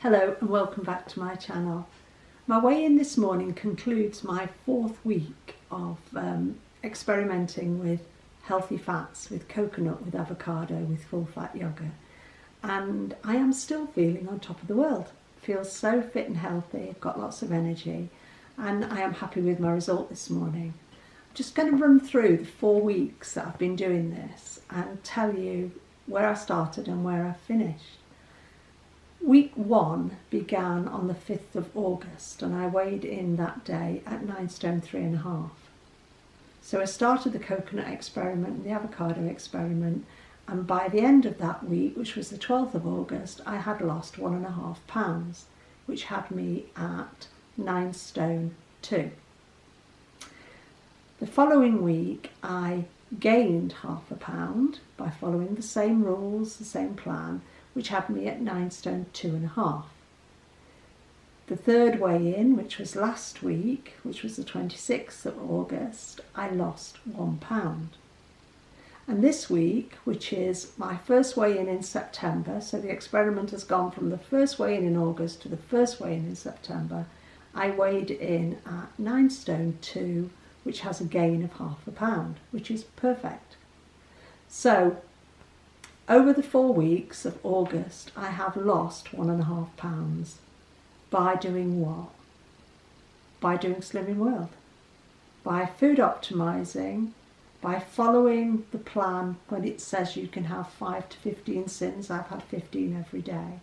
Hello and welcome back to my channel. My weigh-in this morning concludes my 4th week of experimenting with healthy fats, with coconut, with avocado, with full fat yogurt, and I am still feeling on top of the world. Feel so fit and healthy, I've got lots of energy, and I am happy with my result this morning. I'm just going to run through the 4 weeks that I've been doing this and tell you where I started and where I finished. Week 1 began on the 5th of August and I weighed in that day at 9 stone 3.5. So I started the coconut experiment and the avocado experiment, and by the end of that week, which was the 12th of August, I had lost 1.5 pounds, which had me at 9 stone 2. The following week I gained ½ pound by following the same rules, the same plan, which had me at 9 stone 2.5. The third weigh-in, which was last week, which was the 26th of August, I lost £1. And this week, which is my first weigh-in in September, so the experiment has gone from the first weigh-in in August to the first weigh-in in September, I weighed in at 9 stone 2, which has a gain of ½ pound, which is perfect. So, over the 4 weeks of August, I have lost 1.5 pounds. By doing what? By doing Slimming World. By food optimizing, by following the plan when it says you can have 5 to 15 sins. I've had 15 every day.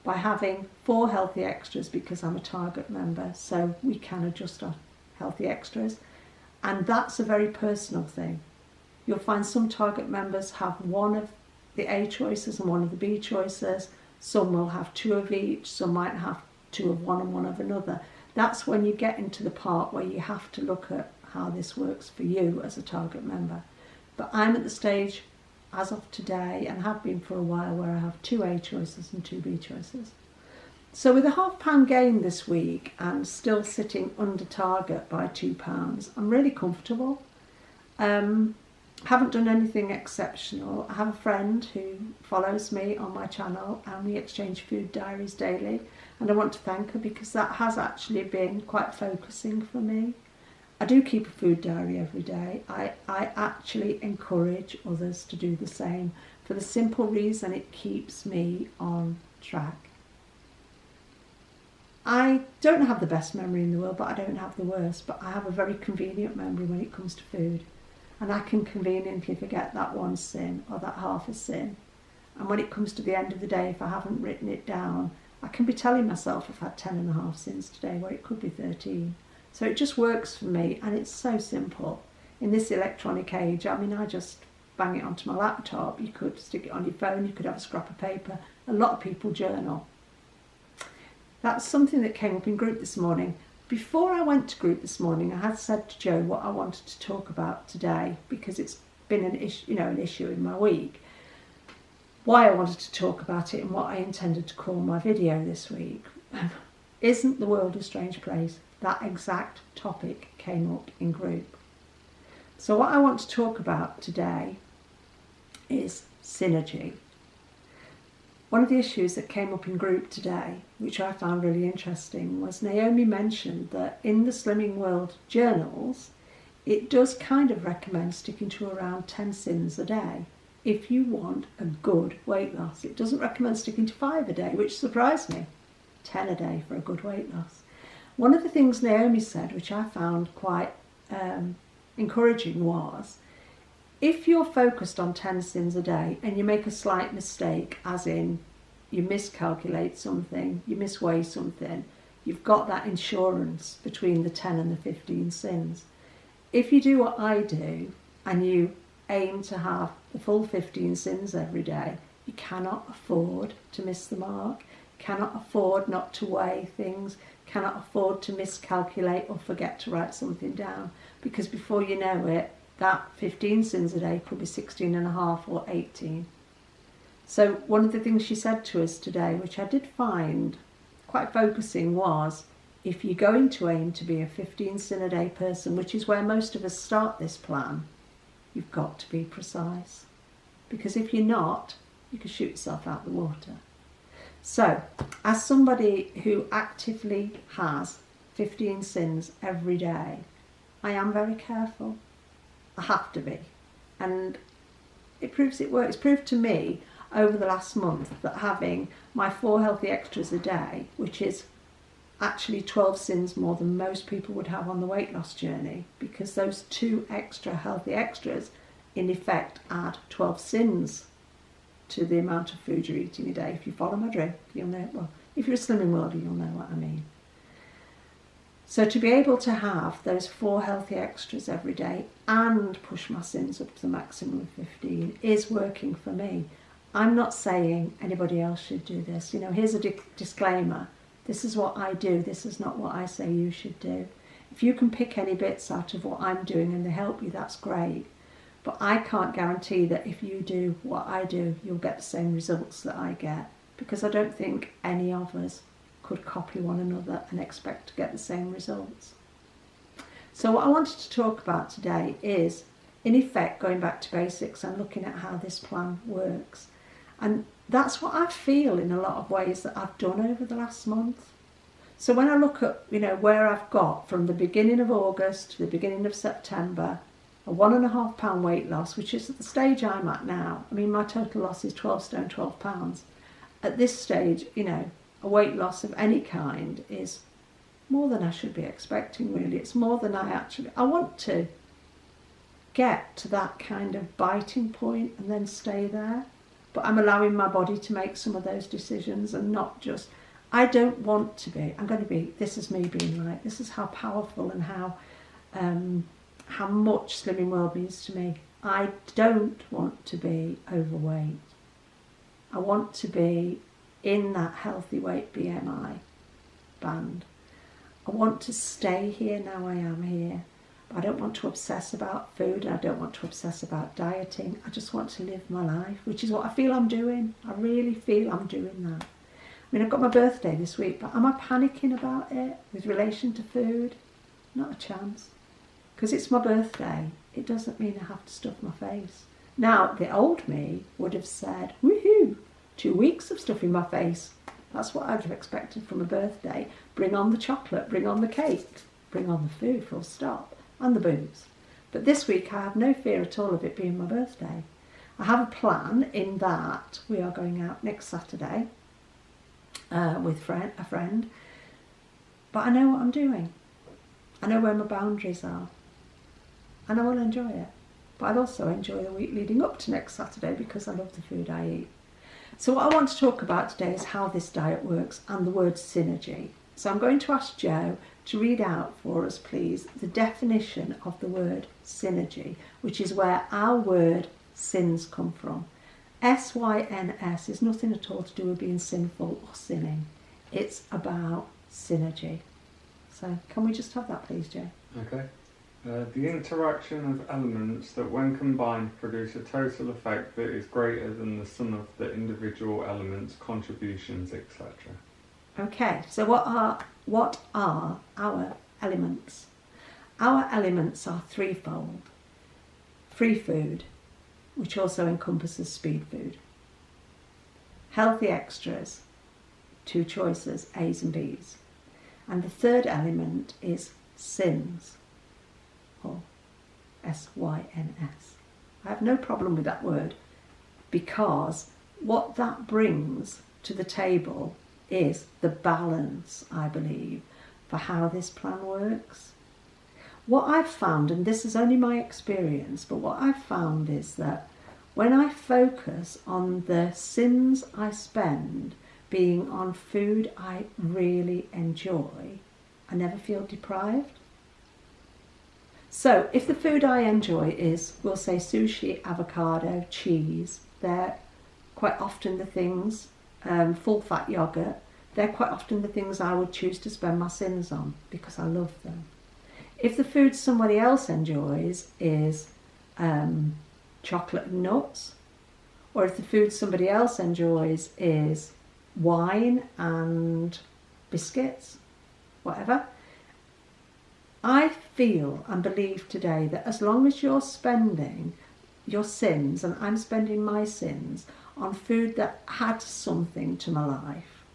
By having 4 healthy extras because I'm a Target member, so we can adjust our healthy extras. And that's a very personal thing. You'll find some Target members have one of the A choices and one of the B choices. Some will have 2 of each, some might have 2 of one and 1 of another. That's when you get into the part where you have to look at how this works for you as a Target member. But I'm at the stage as of today, and have been for a while, where I have 2 A choices and 2 B choices. So with a ½ pound gain this week and still sitting under target by £2, I'm really comfortable. Haven't done anything exceptional. I have a friend who follows me on my channel and we exchange food diaries daily, and I want to thank her because that has actually been quite focusing for me. I do keep a food diary every day. I actually encourage others to do the same for the simple reason it keeps me on track. I don't have the best memory in the world, but I don't have the worst, but I have a very convenient memory when it comes to food. And I can conveniently forget that 1 sin or that half a sin. And when it comes to the end of the day, if I haven't written it down, I can be telling myself I've had 10.5 sins today, where it could be 13. So it just works for me, and it's so simple. In this electronic age, I mean, I just bang it onto my laptop. You could stick it on your phone, you could have a scrap of paper. A lot of people journal. That's something that came up in group this morning. Before I went to group this morning, I had said to Joe what I wanted to talk about today, because it's been an issue in my week. Why I wanted to talk about it and what I intended to call my video this week. Isn't the world a strange place? That exact topic came up in group. So what I want to talk about today is synergy. One of the issues that came up in group today, which I found really interesting, was Naomi mentioned that in the Slimming World journals, it does kind of recommend sticking to around 10 sins a day if you want a good weight loss. It doesn't recommend sticking to 5 a day, which surprised me. 10 a day for a good weight loss. One of the things Naomi said, which I found quite encouraging, was if you're focused on 10 sins a day and you make a slight mistake, as in you miscalculate something, you misweigh something, you've got that insurance between the 10 and the 15 sins. If you do what I do and you aim to have the full 15 sins every day, you cannot afford to miss the mark, cannot afford not to weigh things, cannot afford to miscalculate or forget to write something down, because before you know it, that 15 sins a day could be 16.5 or 18. So one of the things she said to us today, which I did find quite focusing, was if you're going to aim to be a 15 sin a day person, which is where most of us start this plan, you've got to be precise. Because if you're not, you can shoot yourself out the water. So as somebody who actively has 15 sins every day, I am very careful. I have to be. And it proves it works. It's proved to me over the last month that having my 4 healthy extras a day, which is actually 12 sins more than most people would have on the weight loss journey, because those 2 extra healthy extras in effect add 12 sins to the amount of food you're eating a day. If you follow my drift, you'll know, well, if you're a Slimming Worlder, you'll know what I mean. So to be able to have those 4 healthy extras every day and push my sins up to the maximum of 15 is working for me. I'm not saying anybody else should do this. You know, here's a disclaimer. This is what I do. This is not what I say you should do. If you can pick any bits out of what I'm doing and they help you, that's great. But I can't guarantee that if you do what I do, you'll get the same results that I get, because I don't think any of us could copy one another and expect to get the same results. So what I wanted to talk about today is, in effect, going back to basics and looking at how this plan works. And that's what I feel in a lot of ways that I've done over the last month. So when I look at, you know, where I've got from the beginning of August to the beginning of September, a 1.5 pound weight loss, which is at the stage I'm at now. I mean, my total loss is 12 stone, 12 pounds. At this stage, you know, a weight loss of any kind is more than I should be expecting, really. It's more than I want to get to that kind of biting point and then stay there. But I'm allowing my body to make some of those decisions and not just, I don't want to be, I'm going to be, this is me being right. This is how powerful and how much Slimming World means to me. I don't want to be overweight. I want to be in that healthy weight BMI band. I want to stay here now I am here. I don't want to obsess about food. I don't want to obsess about dieting. I just want to live my life, which is what I feel I'm doing. I really feel I'm doing that. I mean, I've got my birthday this week, but am I panicking about it with relation to food? Not a chance. Because it's my birthday. It doesn't mean I have to stuff my face. Now, the old me would have said, woohoo, 2 weeks of stuffing my face. That's what I'd have expected from a birthday. Bring on the chocolate, bring on the cake, bring on the food, full stop, and the booze. But this week I have no fear at all of it being my birthday. I have a plan in that we are going out next Saturday with a friend, but I know what I'm doing. I know where my boundaries are, and I will enjoy it. But I'll also enjoy the week leading up to next Saturday because I love the food I eat. So what I want to talk about today is how this diet works and the word synergy. So I'm going to ask Jo to read out for us, please, the definition of the word synergy, which is where our word sins come from. S-Y-N-S is nothing at all to do with being sinful or sinning. It's about synergy. So can we just have that, please, Jo? Okay. The interaction of elements that when combined produce a total effect that is greater than the sum of the individual elements' contributions, etc. Okay, so what are our elements? Our elements are threefold. Free food, which also encompasses speed food. Healthy extras, 2 choices, A's and B's. And the third element is sins, or S-Y-N-S. I have no problem with that word, because what that brings to the table is the balance, I believe, for how this plan works. What I've found, and this is only my experience, but what I've found is that when I focus on the sins I spend being on food I really enjoy, I never feel deprived. So if the food I enjoy is, we'll say, sushi, avocado, cheese, they're quite often the things, full fat yogurt, they're quite often the things I would choose to spend my sins on because I love them. If the food somebody else enjoys is chocolate and nuts, or if the food somebody else enjoys is wine and biscuits, whatever, I feel and believe today that as long as you're spending your sins, and I'm spending my sins, on food that adds something to my life,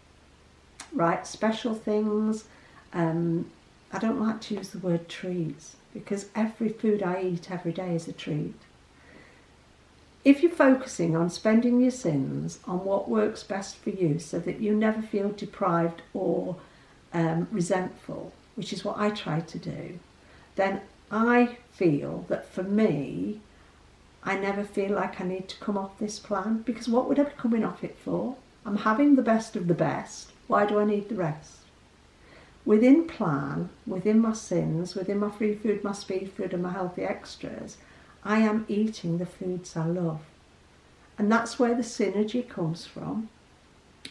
right, special things. I don't like to use the word treats because every food I eat every day is a treat. If you're focusing on spending your sins on what works best for you so that you never feel deprived or resentful, which is what I try to do, then I feel that for me, I never feel like I need to come off this plan, because what would I be coming off it for? I'm having the best of the best. Why do I need the rest? Within plan, within my sins, within my free food, my speed food and my healthy extras, I am eating the foods I love. And that's where the synergy comes from.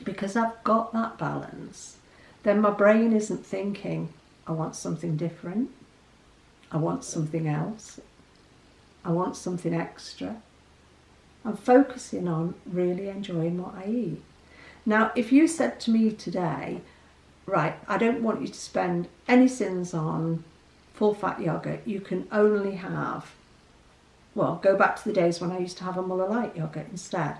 Because I've got that balance, then my brain isn't thinking, I want something different, I want something else, I want something extra. I'm focusing on really enjoying what I eat. Now, if you said to me today, right, I don't want you to spend any sins on full fat yogurt, you can only have, well, go back to the days when I used to have a Muller Light yogurt instead,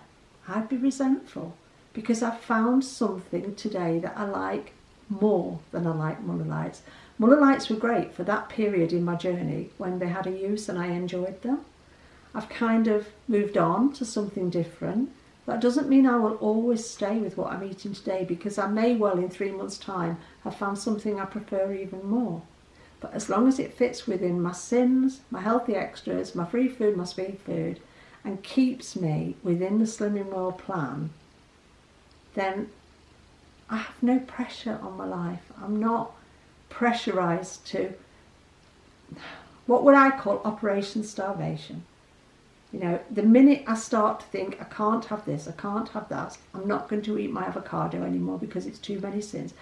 I'd be resentful, because I've found something today that I like more than I like Muller Lights. Muller Lights were great for that period in my journey when they had a use and I enjoyed them. I've kind of moved on to something different. That doesn't mean I will always stay with what I'm eating today, because I may well in 3 months' time have found something I prefer even more. But as long as it fits within my sins, my healthy extras, my free food, my speed food, and keeps me within the Slimming World plan, then I have no pressure on my life. I'm not pressurised to what would I call Operation Starvation. You know, the minute I start to think, I can't have this, I can't have that, I'm not going to eat my avocado anymore because it's too many sins,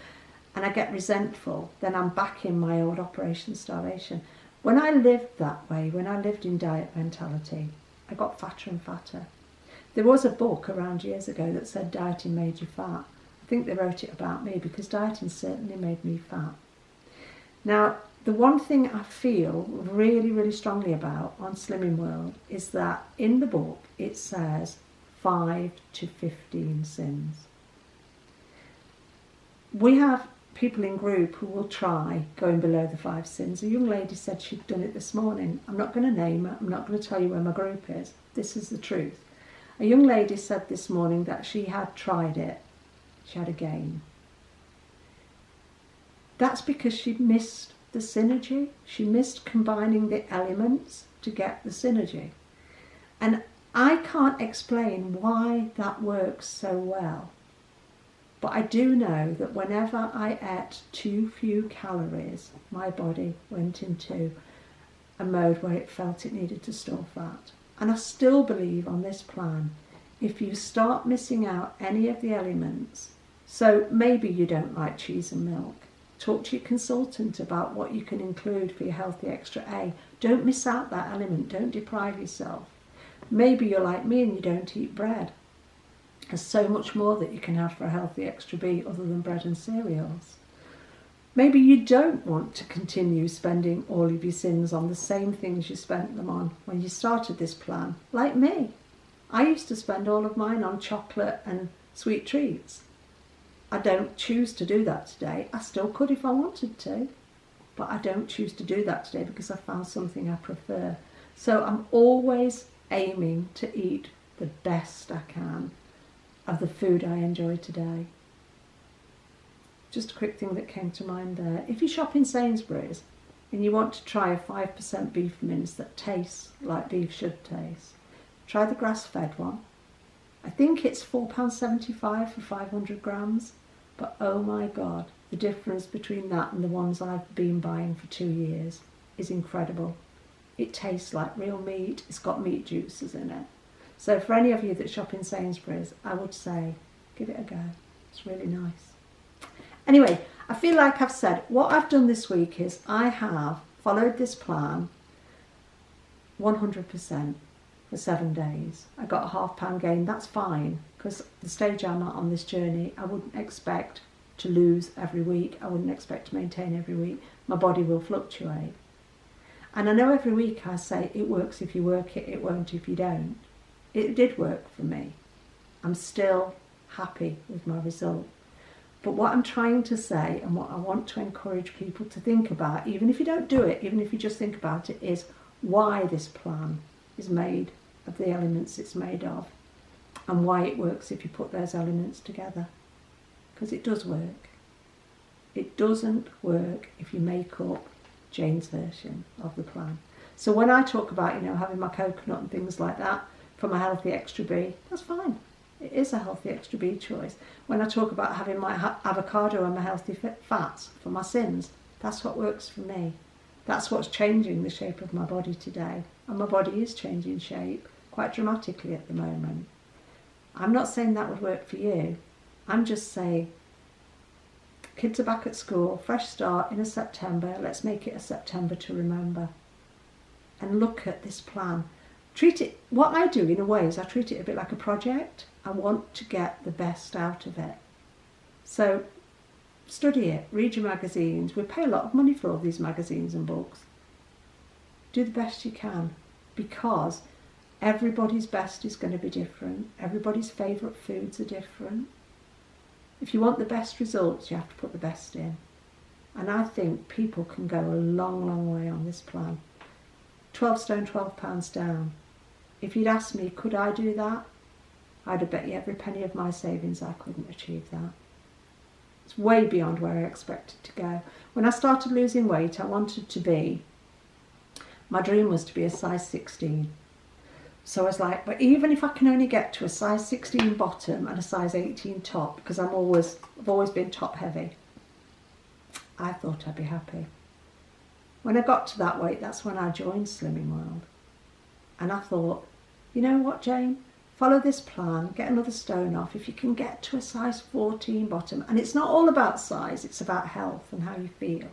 and I get resentful, then I'm back in my old Operation Starvation. When I lived that way, when I lived in diet mentality, I got fatter and fatter. There was a book around years ago that said dieting made you fat. I think they wrote it about me because dieting certainly made me fat. Now, the one thing I feel really, really strongly about on Slimming World is that in the book it says 5 to 15 sins. We have people in group who will try going below the 5 sins. A young lady said she'd done it this morning. I'm not going to name her, I'm not going to tell you where my group is. This is the truth. A young lady said this morning that she had tried it. She had a gain. That's because she missed the synergy. She missed combining the elements to get the synergy. And I can't explain why that works so well. But I do know that whenever I ate too few calories, my body went into a mode where it felt it needed to store fat. And I still believe on this plan, if you start missing out any of the elements, so maybe you don't like cheese and milk, talk to your consultant about what you can include for your healthy extra A. Don't miss out that element, don't deprive yourself. Maybe you're like me and you don't eat bread. There's so much more that you can have for a healthy extra B other than bread and cereals. Maybe you don't want to continue spending all of your sins on the same things you spent them on when you started this plan, like me. I used to spend all of mine on chocolate and sweet treats. I don't choose to do that today. I still could if I wanted to, but I don't choose to do that today because I found something I prefer. So I'm always aiming to eat the best I can of the food I enjoy today. Just a quick thing that came to mind there. If you shop in Sainsbury's and you want to try a 5% beef mince that tastes like beef should taste, try the grass-fed one. I think it's £4.75 for 500 grams, but oh my God, the difference between that and the ones I've been buying for 2 years is incredible. It tastes like real meat, it's got meat juices in it. So for any of you that shop in Sainsbury's, I would say, give it a go. It's really nice. Anyway, I feel like I've said, what I've done this week is I have followed this plan 100% for 7 days. I got a £0.5 gain, that's fine, because the stage I'm at on this journey, I wouldn't expect to lose every week. I wouldn't expect to maintain every week. My body will fluctuate. And I know every week I say, it works if you work it, it won't if you don't. It did work for me. I'm still happy with my result. But what I'm trying to say, and what I want to encourage people to think about, even if you don't do it, even if you just think about it, is why this plan is made of the elements it's made of, and why it works if you put those elements together. Because it does work. It doesn't work if you make up Jane's version of the plan. So when I talk about, having my coconut and things like that for my healthy extra B, that's fine. It is a healthy extra B choice. When I talk about having my avocado and my healthy fats for my sins, that's what works for me. That's what's changing the shape of my body today. And my body is changing shape quite dramatically at the moment. I'm not saying that would work for you. I'm just saying, kids are back at school, fresh start in a September. Let's make it a September to remember. And look at this plan. Treat it, what I do in a way is I treat it a bit like a project. I want to get the best out of it. So study it, read your magazines. We pay a lot of money for all these magazines and books. Do the best you can, because everybody's best is going to be different. Everybody's favourite foods are different. If you want the best results, you have to put the best in. And I think people can go a long, long way on this plan. 12 stone, 12 pounds down. If you'd asked me, could I do that? I'd have bet you every penny of my savings I couldn't achieve that. It's way beyond where I expected to go. When I started losing weight, I wanted to be, my dream was to be a size 16. So I was like, but even if I can only get to a size 16 bottom and a size 18 top, because I've always been top heavy, I thought I'd be happy. When I got to that weight, that's when I joined Slimming World. And I thought, you know what, Jane? Follow this plan, get another stone off. If you can get to a size 14 bottom, and it's not all about size, it's about health and how you feel.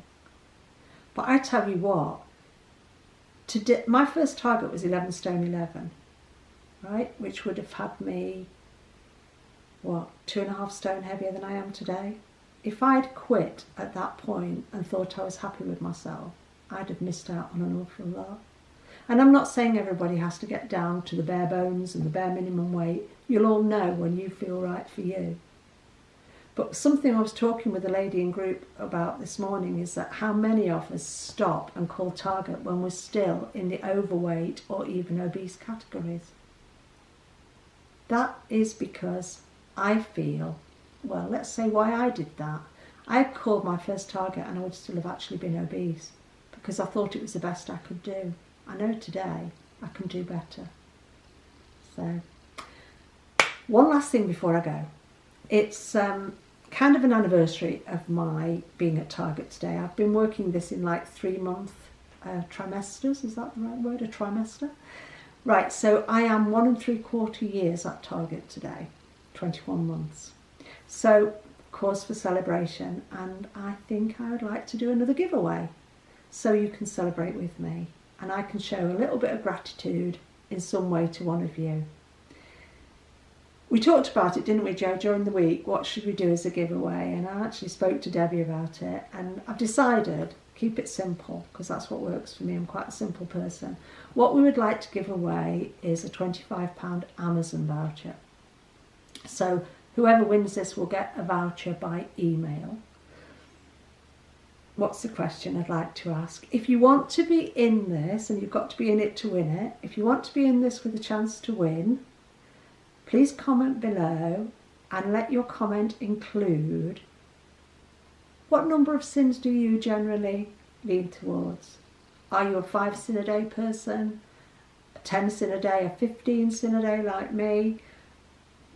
But I tell you what, my first target was 11 stone 11, right? Which would have had me, 2.5 stone heavier than I am today. If I'd quit at that point and thought I was happy with myself, I'd have missed out on an awful lot. And I'm not saying everybody has to get down to the bare bones and the bare minimum weight. You'll all know when you feel right for you. But something I was talking with a lady in group about this morning is that how many of us stop and call target when we're still in the overweight or even obese categories. That is because I feel, let's say why I did that. I called my first target and I would still have actually been obese because I thought it was the best I could do. I know today I can do better. So, one last thing before I go. It's kind of an anniversary of my being at Target today. I've been working this in like 3-month trimesters. Is that the right word? A trimester? Right, so I am 1 3/4 years at Target today, 21 months. So, cause for celebration, and I think I would like to do another giveaway so you can celebrate with me. And I can show a little bit of gratitude in some way to one of you. We talked about it, didn't we, Jo, during the week? What should we do as a giveaway? And I actually spoke to Debbie about it. And I've decided, keep it simple, because that's what works for me. I'm quite a simple person. What we would like to give away is a £25 Amazon voucher. So whoever wins this will get a voucher by email. What's the question I'd like to ask? If you want to be in this, and you've got to be in it to win it, if you want to be in this with a chance to win, please comment below and let your comment include what number of sins do you generally lean towards? Are you a 5 sin a day person, a 10 sin a day, a 15 sin a day like me?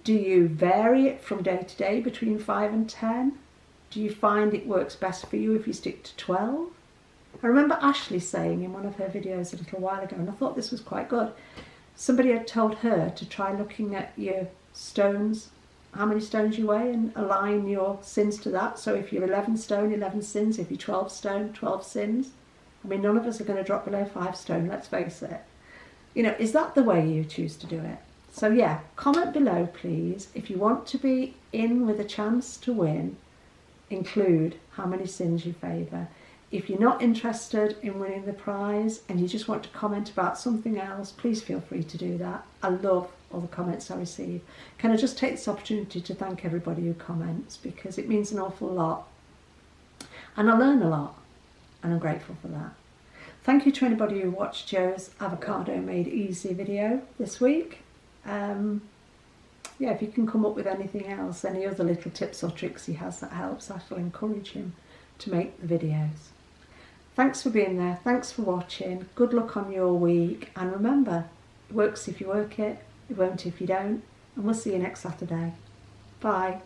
Do you vary it from day to day between 5 and 10? Do you find it works best for you if you stick to 12? I remember Ashley saying in one of her videos a little while ago, and I thought this was quite good, somebody had told her to try looking at your stones, how many stones you weigh, and align your sins to that. So if you're 11 stone, 11 sins. If you're 12 stone, 12 sins. I mean, none of us are going to drop below 5 stone, let's face it. Is that the way you choose to do it? So yeah, comment below, please. If you want to be in with a chance to win, include how many sins you favour. If you're not interested in winning the prize and you just want to comment about something else, please feel free to do that. I love all the comments I receive. Can I just take this opportunity to thank everybody who comments, because it means an awful lot and I learn a lot, and I'm grateful for that. Thank you to anybody who watched Joe's Avocado Made Easy video this week. Yeah, if you can come up with anything else, any other little tips or tricks he has that helps, I shall encourage him to make the videos. Thanks for being there, thanks for watching, good luck on your week, and remember, it works if you work it, it won't if you don't, and we'll see you next Saturday. Bye.